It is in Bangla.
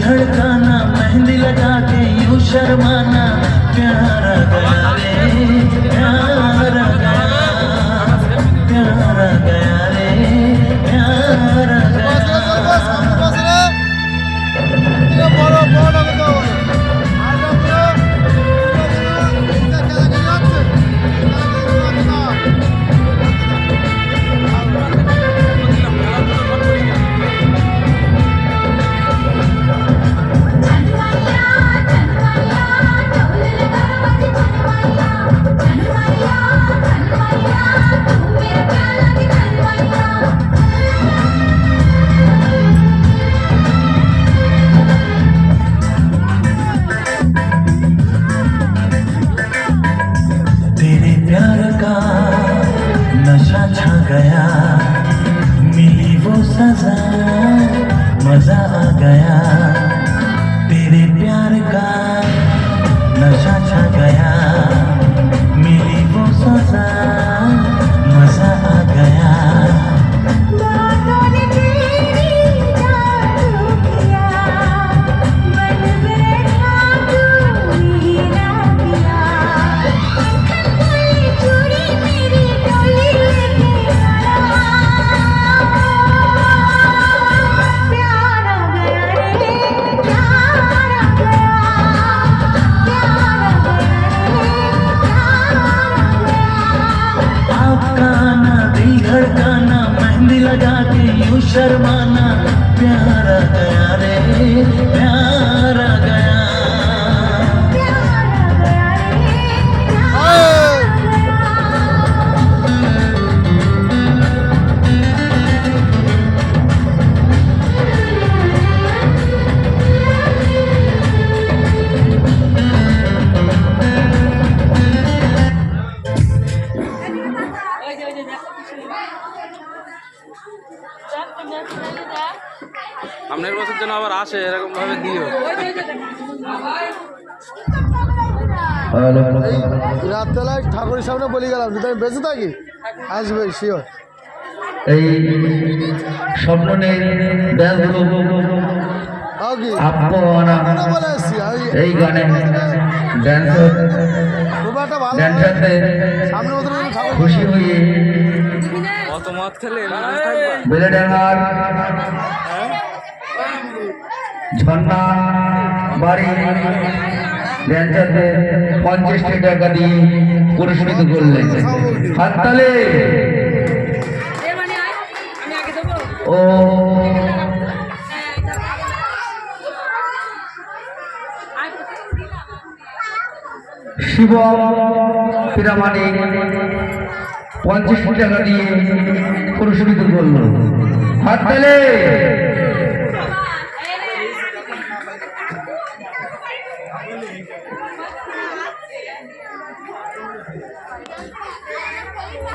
धड़काना, मेहंदी लगा के यूं शर्माना, प्यारा गया रे प्यारा गया, प्यारा गया रे प्यारा गया। तेरे प्यार का नशा छा गया, मिली वो सजा मजा आ गया। तेरे प्यार का नशा छा गया, मिली वो सजा मजा आ गया। धड़काना, मेहंदी लगा के यूं शर्माना, प्यारा गया रे प्यारा गया। সামনের বছর যেন আবার আসে এরকম ভাবে দিও। রাতবেলায় ঠাকুরের সামনে বলে গেলাম যদি আমি বেঁচে থাকি আসবে শিওর। এই স্বপ্ন নেই এই গানে খুশি হয়ে অত মত খেলে বেলেডাঙ্গার ঝর্ণা বাড়ি ড্যান্সারদের 50 টাকা দিয়ে পুরস্কৃত করলেন। হাততালি। ও শিব পিরামানিক 50 টাকা দিয়ে পুরস্কৃত করল। হাততালি।